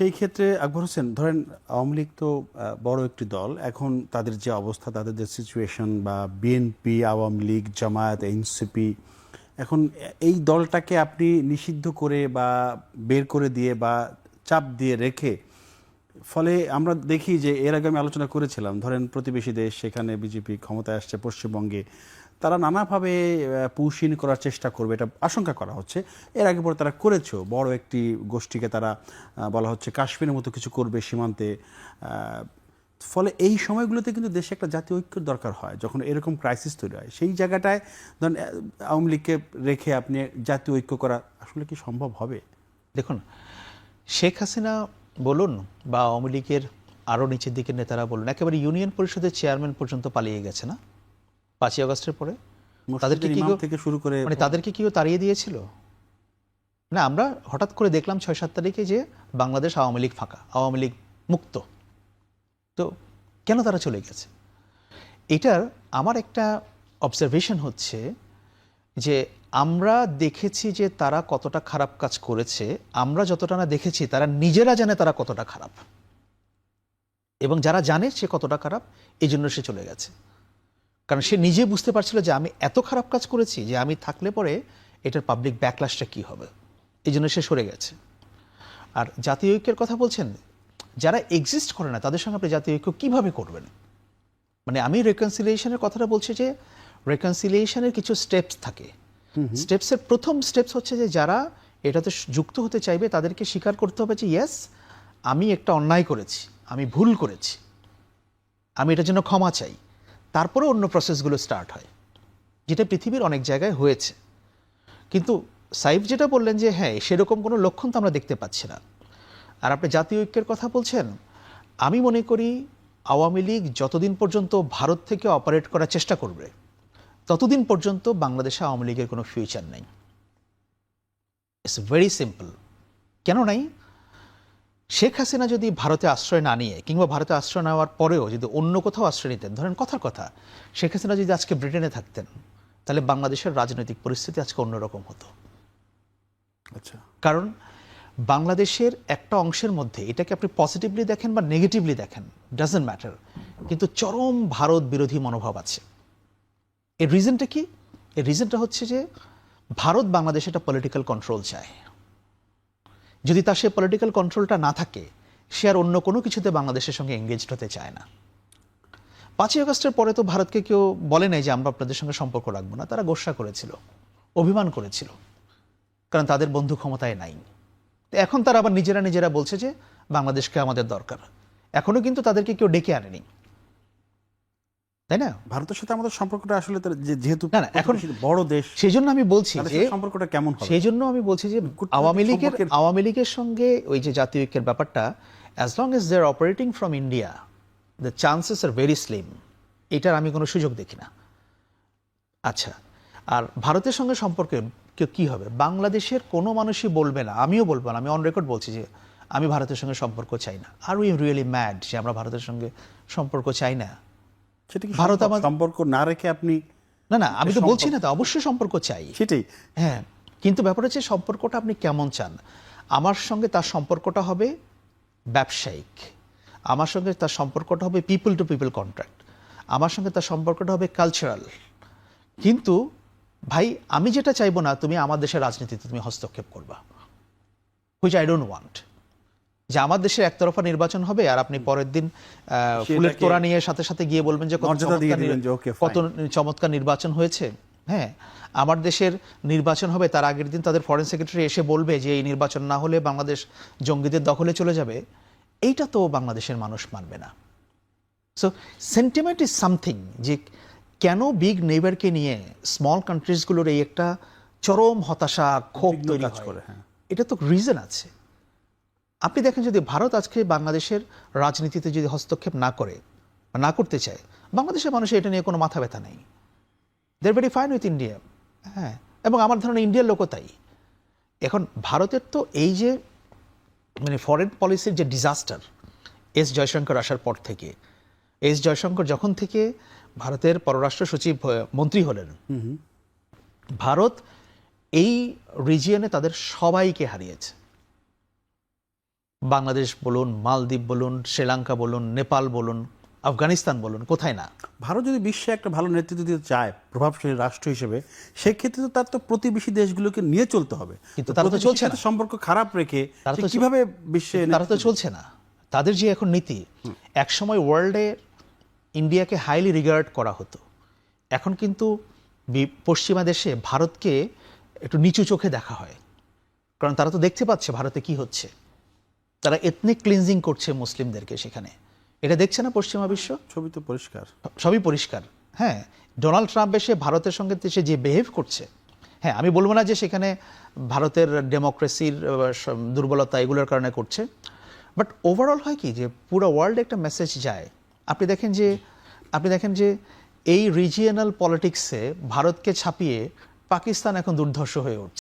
সেই ক্ষেত্রে আকবর হোসেন ধরেন আওয়ামী লীগ তো বড় একটি দল। এখন তাদের যে অবস্থা, তাদের যে সিচুয়েশন, বা বিএনপি, আওয়ামী লীগ, জামায়াত, এনসিপি, এখন এই দলটাকে আপনি নিষিদ্ধ করে বা বের করে দিয়ে বা চাপ দিয়ে রেখে, ফলে আমরা দেখি যে এর আগে আমি আলোচনা করেছিলাম, ধরেন প্রতিবেশী দেশ, সেখানে বিজেপি ক্ষমতায় আসছে পশ্চিমবঙ্গে, তারা নানাভাবে পুশিন করার চেষ্টা করবে, এটা আশঙ্কা করা হচ্ছে। এর আগে পরে তারা করেছেও, বড় একটি গোষ্ঠীকে তারা বলা হচ্ছে কাশ্মীরের মতো কিছু করবে সীমান্তে। ফলে এই সময়গুলোতে কিন্তু দেশে একটা জাতীয় ঐক্যের দরকার হয়, যখন এরকম ক্রাইসিস তৈরি হয়। সেই জায়গাটায় ধরেন আওয়ামী লীগকে রেখে আপনি জাতীয় ঐক্য করা আসলে কি সম্ভব হবে? দেখুন, শেখ হাসিনা বলুন বা আওয়ামী লীগের আরও নিচের দিকের নেতারা বলুন, একেবারে ইউনিয়ন পরিষদের চেয়ারম্যান পর্যন্ত পালিয়ে গেছে না 5ই আগস্টের পরে? তাদেরকে মসজিদের কি ইমাম থেকে শুরু করে মানে তাদেরকে কেউ তাড়িয়ে দিয়েছিল? না, আমরা হঠাৎ করে দেখলাম 6-7 তারিখে যে বাংলাদেশ আওয়ামী লীগ ফাঁকা, আওয়ামী লীগ মুক্ত। তো কেন তারা চলে গেছে? এটার আমার একটা অবজারভেশন হচ্ছে যে আমরা দেখেছি যে তারা কতটা খারাপ কাজ করেছে, আমরা যতটা না দেখেছি তারা নিজেরা জানে তারা কতটা খারাপ, এবং যারা জানে সে কতটা খারাপ এই জন্য সে চলে গেছে। কারণ সে নিজে বুঝতে পারছিল যে আমি এত খারাপ কাজ করেছি যে আমি থাকলে পরে এটার পাবলিক ব্যাকলাশটা কী হবে, এই জন্য সে সরে গেছে। আর জাতীয় ঐক্যের কথা বলছেন, যারা এক্সিস্ট করে না তাদের সঙ্গে আপনি জাতীয় ঐক্য কীভাবে করবেন? মানে আমি রেকনসিলিয়েশনের কথাটা বলছি যে রেকনসিলিয়েশনের কিছু স্টেপস থাকে। স্টেপসের প্রথম স্টেপস হচ্ছে যে যারা এটাতে যুক্ত হতে চাইবে তাদেরকে স্বীকার করতে হবে যে ইয়েস, আমি একটা অন্যায় করেছি, আমি ভুল করেছি, আমি এটার জন্য ক্ষমা চাই। তারপরে অন্য প্রসেসগুলো স্টার্ট হয়, যেটা পৃথিবীর অনেক জায়গায় হয়েছে। কিন্তু সাইফ যেটা বললেন যে হ্যাঁ, সেরকম কোনো লক্ষণ তো আমরা দেখতে পাচ্ছি না। আর আপনি জাতীয় ঐক্যের কথা বলছেন, আমি মনে করি আওয়ামী লীগ যতদিন পর্যন্ত ভারত থেকে অপারেট করার চেষ্টা করবে ততদিন পর্যন্ত বাংলাদেশে আওয়ামী লীগের কোনো ফিউচার নেই। It's very simple. কেন নাই? শেখ হাসিনা যদি ভারতে আশ্রয় না নিয়ে, কিংবা ভারতে আশ্রয় নেওয়ার পরেও যদি অন্য কোথাও আশ্রয় নিতেন, ধরেন কথার কথা শেখ হাসিনা যদি আজকে ব্রিটেনে থাকতেন, তাহলে বাংলাদেশের রাজনৈতিক পরিস্থিতি আজকে অন্যরকম হতো। আচ্ছা, কারণ বাংলাদেশের একটা অংশের মধ্যে, এটাকে আপনি পজিটিভলি দেখেন বা নেগেটিভলি দেখেন, ডাজন্ট ম্যাটার, কিন্তু চরম ভারত বিরোধী মনোভাব আছে। এর রিজনটা কি? এর রিজনটা হচ্ছে যে ভারত বাংলাদেশে একটা পলিটিক্যাল কন্ট্রোল চায়। যদি তার সে পলিটিক্যাল কন্ট্রোলটা না থাকে, সে আর অন্য কোনো কিছুতে বাংলাদেশের সঙ্গে এঙ্গেজড হতে চায় না। 5ই আগস্টের পরে তো ভারতকে কেউ বলে নাই যে আমরা আপনাদের সঙ্গে সম্পর্ক রাখবো না। তারা গোস্বা করেছিল, অভিমান করেছিল, কারণ তাদের বন্ধু ক্ষমতায় নাই। এখন তারা আবার নিজেরা নিজেরা বলছে যে বাংলাদেশকে আমাদের দরকার। এখনো কিন্তু তাদেরকে কেউ ডেকে আনেনি, তাই না? ভারতের সাথে আমাদের সম্পর্কটা আসলে যেহেতু না না, এখন বড় দেশ, সেই জন্য আমি বলছি তাদের যে সাথে সম্পর্কটা কেমন হবে? সেই জন্য আমি বলছি যে আওয়ামী লীগের সঙ্গে ওই যে জাতীয় ঐক্যের ব্যাপারটা, as long as they are operating from India, the chances are very slim. এটার আমি কোনো সুযোগ দেখি না। আচ্ছা, আর ভারতের সঙ্গে সম্পর্কে কি হবে? বাংলাদেশের কোনো মানুষই বলবে না, আমিও বলবো না, আমি অন রেকর্ড বলছি যে আমি ভারতের সঙ্গে সম্পর্ক চাই না। আর উই রিয়েলি ম্যাড যে আমরা ভারতের সঙ্গে সম্পর্ক চাই না? সেটা কি ভারত আমার সম্পর্ক না রেখে আপনি? না না, আমি তো বলছি না তো, অবশ্যই সম্পর্ক চাই, সেটাই। হ্যাঁ, কিন্তু ব্যাপার হচ্ছে সম্পর্কটা আপনি কেমন চান। আমার সঙ্গে তার সম্পর্কটা হবে ব্যবসায়িক, আমার সঙ্গে তার সম্পর্কটা হবে পিপল টু পিপল কন্ট্রাক্ট, আমার সঙ্গে তার সম্পর্কটা হবে কালচারাল। কিন্তু ভাই, আমি যেটা চাইবো না তুমি আমার দেশের রাজনীতিতে তুমি হস্তক্ষেপ করবা, হুইচ আই ডোন্ট ওয়ান্ট। যে আমার দেশে একতরফা নির্বাচন হবে আর আপনি পরের দিন ফুলের তোড়া নিয়ে সাথে সাথে গিয়ে বলবেন যে কত চমৎকার নির্বাচন হয়েছে। হ্যাঁ, আমার দেশের নির্বাচন হবে, তার আগের দিন তাদের ফরেন সেক্রেটারি এসে বলবে যে এই নির্বাচন না হলে বাংলাদেশ জঙ্গিদের দখলে চলে যাবে। এইটা তো বাংলাদেশের মানুষ মানবে না। So sentiment is something. যে কেন বিগ নেইবারকে নিয়ে স্মল কান্ট্রিজগুলোর এই একটা চরম হতাশা, ক্ষোভ তৈরি করে, এটা তো রিজন আছে। আপনি দেখেন, যদি ভারত আজকে বাংলাদেশের রাজনীতিতে যদি হস্তক্ষেপ না করে বা না করতে চায়, বাংলাদেশের মানুষের এটা নিয়ে কোনো মাথা ব্যথা নেই। They are very fine with India. হ্যাঁ, এবং আমার ধারণা ইন্ডিয়ার লোকও তাই। এখন ভারতের তো এই যে মানে ফরেন পলিসির যে ডিজাস্টার, এস জয়শঙ্কর আসার পর থেকে, এস জয়শঙ্কর যখন থেকে ভারতের পররাষ্ট্র সচিব মন্ত্রী হলেন, ভারত এই রিজিয়নে তাদের সবাইকে হারিয়েছে। বাংলাদেশ বলুন, মালদ্বীপ বলুন, শ্রীলঙ্কা বলুন, নেপাল বলুন, আফগানিস্তান বলুন, কোথায় না। ভারত যদি বিশ্বে একটা ভালো নেতৃত্ব দিতে চায় প্রভাবশালী রাষ্ট্র হিসেবে, সেক্ষেত্রে তো তার তো প্রতিবেশী দেশগুলোকে নিয়ে চলতে হবে। কিন্তু তারা তো প্রতিবেশীর চলছে সাথে না। সম্পর্ক খারাপ রেখে তারা সে তো কিভাবে বিশ্বে তারা তো চলছে না। তাদের যে এখন নীতি, একসময় ওয়ার্ল্ডে ইন্ডিয়াকে হাইলি রিগার্ড করা হতো, এখন কিন্তু পশ্চিমা দেশে ভারতকে একটু নিচু চোখে দেখা হয়। কারণ তারা তো দেখতে পাচ্ছে ভারতে কি হচ্ছে, তারা এথনিক ক্লিনজিং করছে মুসলিমদেরকে সেখানে। এটা দেখছে না পশ্চিমা বিশ্ব? ছবি তো পরিষ্কার। সবই পরিষ্কার। হ্যাঁ, ডোনাল্ড ট্রাম্প এসে ভারতের সঙ্গে সে যে বিহেভ করছে, হ্যাঁ আমি বলবো না যে সেখানে ভারতের ডেমোক্রেসির দুর্বলতা এগুলোর কারণে করছে, বাট ওভারঅল হয় কি যে পুরো ওয়ার্ল্ডে একটা মেসেজ যায়। আপনি দেখেন যে এই রিজিয়নাল পলিটিক্সে ভারতকে ছাপিয়ে পাকিস্তান এখন দুর্ধর্ষ হয়ে উঠছে।